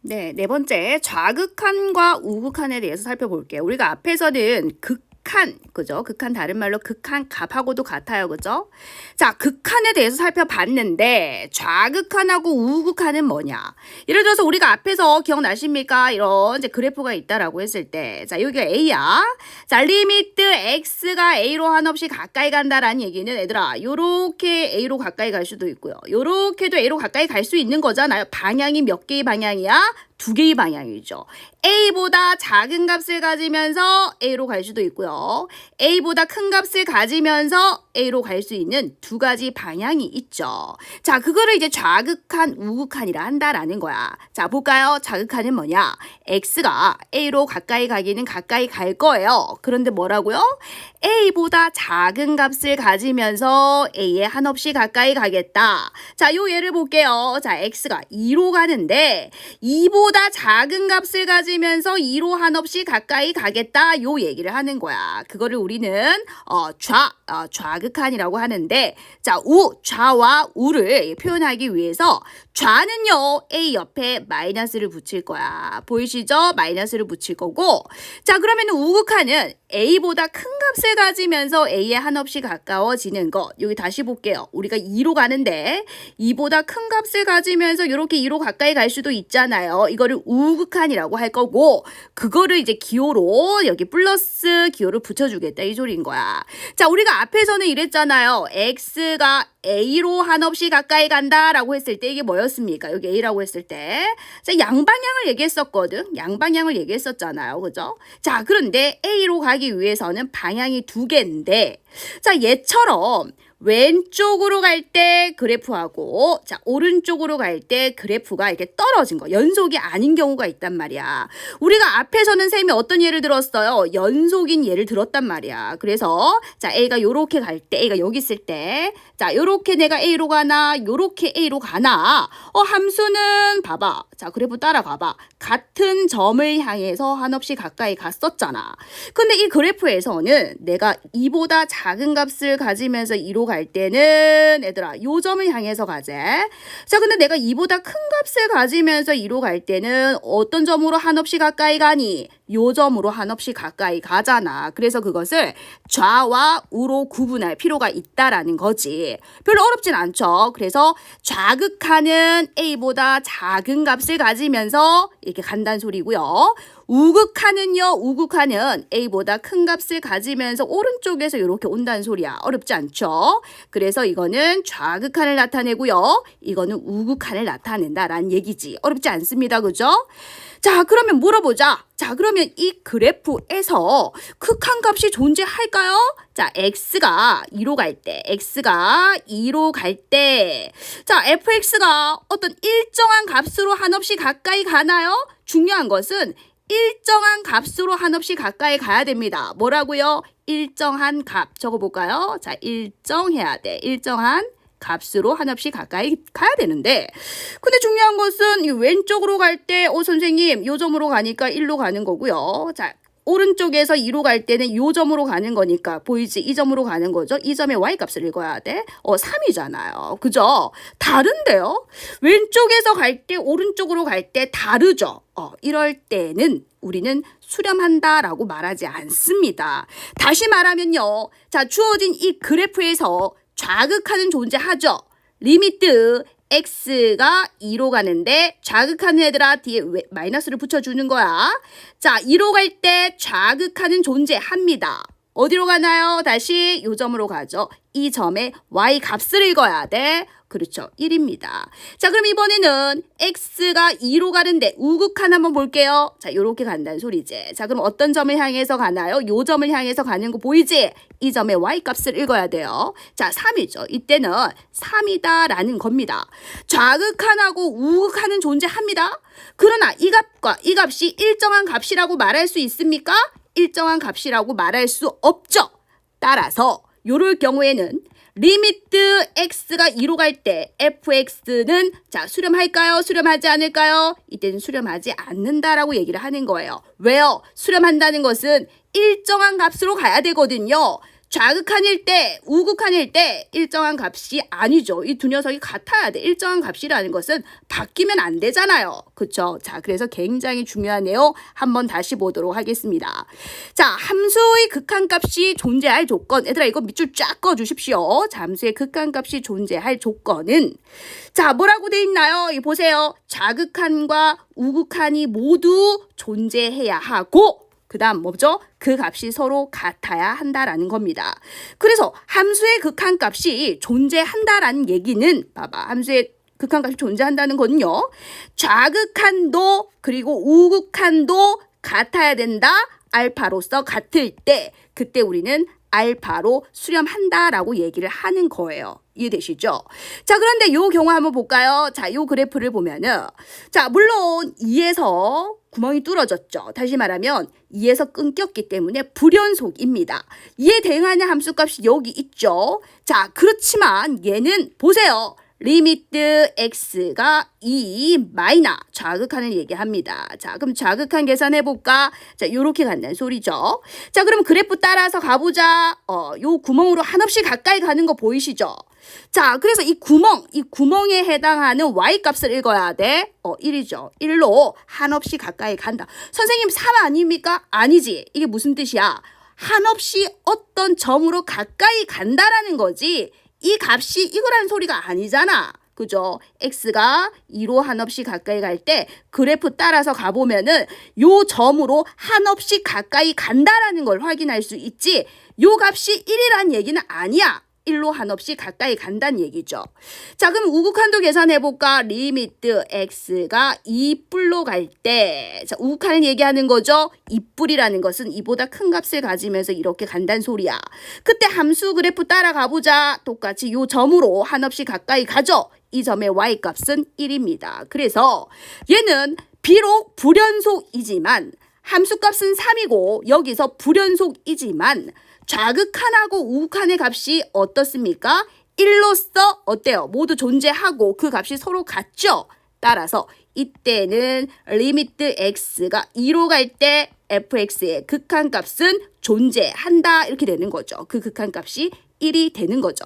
네, 네 번째 좌극한과 우극한에 대해서 살펴볼게요. 우리가 앞에서는 극한, 그죠? 극한 다른 말로 극한 값하고도 같아요, 그죠? 자, 극한에 대해서 살펴봤는데 좌극한하고 우극한은 뭐냐? 예를 들어서 우리가 앞에서 기억나십니까? 이런 이제 그래프가 있다라고 했을 때, 자, 여기가 A야. 자, 리미트 X가 A로 한없이 가까이 간다라는 얘기는 얘들아, 요렇게 A로 가까이 갈 수도 있고요. 요렇게도 A로 가까이 갈 수 있는 거잖아요. 방향이 몇 개의 방향이야? 두 개의 방향이죠. A보다 작은 값을 가지면서 A로 갈 수도 있고요. A보다 큰 값을 가지면서 A로 갈 수 있는 두 가지 방향이 있죠. 자, 그거를 이제 좌극한, 우극한이라 한다라는 거야. 자, 볼까요? 좌극한은 뭐냐? X가 A로 가까이 가기는 가까이 갈 거예요. 그런데 뭐라고요? A보다 작은 값을 가지면서 A에 한없이 가까이 가겠다. 자, 요 예를 볼게요. 자, X가 2로 가는데 2보다 작은 값을 가지면서 2로 한없이 가까이 가겠다. 요 얘기를 하는 거야. 그거를 우리는 좌극한이라고 하는데, 자, 좌와 우를 표현하기 위해서 좌는요, A 옆에 마이너스를 붙일 거야. 보이시죠? 마이너스를 붙일 거고, 자, 그러면 우극한은 A보다 큰 값을 가지면서 A에 한없이 가까워지는 것. 여기 다시 볼게요. 우리가 2로 가는데 2보다 큰 값을 가지면서 이렇게 2로 가까이 갈 수도 있잖아요. 이거를 우극한이라고 할 거고, 그거를 이제 기호로 여기 플러스 기호를 붙여주겠다 이 소리인 거야. 자, 우리가 앞에서는 이랬잖아요. X가 A로 한없이 가까이 간다라고 했을 때 이게 뭐였습니까? 여기 A라고 했을 때. 자, 양방향을 얘기했었거든. 양방향을 얘기했었잖아요. 그죠? 자, 그런데 A로 가기 위해서는 방향이 두 개인데, 자, 얘처럼 왼쪽으로 갈 때 그래프하고, 자, 오른쪽으로 갈 때 그래프가 이렇게 떨어진 거, 연속이 아닌 경우가 있단 말이야. 우리가 앞에서는 쌤이 어떤 예를 들었어요? 연속인 예를 들었단 말이야. 그래서, 자, A가 요렇게 갈 때, A가 여기 있을 때, 자, 요렇게 내가 A로 가나, 요렇게 A로 가나, 함수는 봐봐. 자, 그래프 따라가봐. 같은 점을 향해서 한없이 가까이 갔었잖아. 근데 이 그래프에서는 내가 2보다 작은 값을 가지면서 2로 갈 때는 얘들아 요 점을 향해서 가재. 자, 근데 내가 2보다 큰 값을 가지면서 2로 갈 때는 어떤 점으로 한없이 가까이 가니? 요 점으로 한없이 가까이 가잖아. 그래서 그것을 좌와 우로 구분할 필요가 있다라는 거지. 별로 어렵진 않죠. 그래서 좌극한은 A보다 작은 값을 가지면서 이렇게 간다는 소리고요. 우극한은 A보다 큰 값을 가지면서 오른쪽에서 이렇게 온다는 소리야. 어렵지 않죠? 그래서 이거는 좌극한을 나타내고요. 이거는 우극한을 나타낸다라는 얘기지. 어렵지 않습니다. 그죠? 자, 그러면 물어보자. 자, 그러면 이 그래프에서 극한 값이 존재할까요? 자, X가 2로 갈 때, 자, fx가 어떤 일정한 값으로 한없이 가까이 가나요? 중요한 것은 일정한 값으로 한없이 가까이 가야 됩니다. 뭐라고요? 일정한 값. 적어볼까요? 자, 일정해야 돼. 일정한 값으로 한없이 가까이 가야 되는데, 근데 중요한 것은 이 왼쪽으로 갈 때 선생님 요 점으로 가니까 1로 가는 거고요. 자, 오른쪽에서 2로 갈 때는 요 점으로 가는 거니까 보이지? 이 점으로 가는 거죠. 이 점의 y값을 읽어야 돼. 3이잖아요. 그죠? 다른데요? 왼쪽에서 갈 때 오른쪽으로 갈 때 다르죠. 이럴 때는 우리는 수렴한다라고 말하지 않습니다. 다시 말하면요. 자, 주어진 이 그래프에서 좌극한은 존재하죠. 리미트 x가 2로 가는데 좌극하는 애들아 뒤에 마이너스를 붙여주는 거야. 자, 2로 갈 때 좌극하는 존재합니다. 어디로 가나요? 다시 요 점으로 가죠. 이 점의 y 값을 읽어야 돼. 그렇죠. 1입니다. 자, 그럼 이번에는 x가 2로 가는데 우극한 한번 볼게요. 자, 요렇게 간다는 소리지. 자, 그럼 어떤 점을 향해서 가나요? 요 점을 향해서 가는 거 보이지? 이 점의 y-값을 읽어야 돼요. 자, 3이죠. 이때는 3이다라는 겁니다. 좌극한하고 우극한은 존재합니다. 그러나 이 값과 이 값이 일정한 값이라고 말할 수 있습니까? 일정한 값이라고 말할 수 없죠. 따라서 요럴 경우에는 리미트 x가 2로 갈 때 fx는 자, 수렴할까요? 수렴하지 않을까요? 이때는 수렴하지 않는다라고 얘기를 하는 거예요. 왜요? 수렴한다는 것은 일정한 값으로 가야 되거든요. 좌극한일 때, 우극한일 때 일정한 값이 아니죠. 이 두 녀석이 같아야 돼. 일정한 값이라는 것은 바뀌면 안 되잖아요. 그쵸? 자, 그래서 굉장히 중요하네요. 한번 다시 보도록 하겠습니다. 자, 함수의 극한값이 존재할 조건. 얘들아, 이거 밑줄 쫙 꺼주십시오. 자, 함수의 극한값이 존재할 조건은 자, 뭐라고 돼 있나요? 이 보세요. 좌극한과 우극한이 모두 존재해야 하고 그 다음 뭐죠? 그 값이 서로 같아야 한다라는 겁니다. 그래서 함수의 극한값이 존재한다라는 얘기는 봐봐. 함수의 극한값이 존재한다는 거는요. 좌극한도 그리고 우극한도 같아야 된다. 알파로서 같을 때 그때 우리는 알파로 수렴한다라고 얘기를 하는 거예요. 이해되시죠? 자, 그런데 요 경우 한번 볼까요? 자, 요 그래프를 보면은 자, 물론 2에서 구멍이 뚫어졌죠. 다시 말하면 2에서 끊겼기 때문에 불연속입니다. 이에 대응하는 함수값이 여기 있죠. 자, 그렇지만 얘는 보세요. 리미트 x가 2 마이너 좌극한을 얘기합니다. 자, 그럼 좌극한 계산해볼까? 자, 요렇게 간다는 소리죠. 자, 그럼 그래프 따라서 가보자. 요 구멍으로 한없이 가까이 가는 거 보이시죠? 자, 그래서 이 구멍에 해당하는 y값을 읽어야 돼. 1이죠. 1로 한없이 가까이 간다. 선생님 3 아닙니까? 아니지. 이게 무슨 뜻이야? 한없이 어떤 점으로 가까이 간다라는 거지. 이 값이 이거라는 소리가 아니잖아. 그죠? x가 2로 한없이 가까이 갈 때 그래프 따라서 가보면은 요 점으로 한없이 가까이 간다라는 걸 확인할 수 있지. 요 값이 1이라는 얘기는 아니야. 1로 한없이 가까이 간다는 얘기죠. 자, 그럼 우극한도 계산해볼까? 리미트 x가 2뿔로 갈 때, 자, 우극한을 얘기하는 거죠. 2뿔이라는 것은 이보다 큰 값을 가지면서 이렇게 간다는 소리야. 그때 함수 그래프 따라가보자. 똑같이 요 점으로 한없이 가까이 가죠. 이 점의 y값은 1입니다. 그래서 얘는 비록 불연속이지만 함수값은 3이고 여기서 불연속이지만 좌극한하고 우극한의 값이 어떻습니까? 1로서 어때요? 모두 존재하고 그 값이 서로 같죠? 따라서 이때는 리미트 x가 2로 갈 때 fx의 극한값은 존재한다 이렇게 되는 거죠. 그 극한값이 1이 되는 거죠.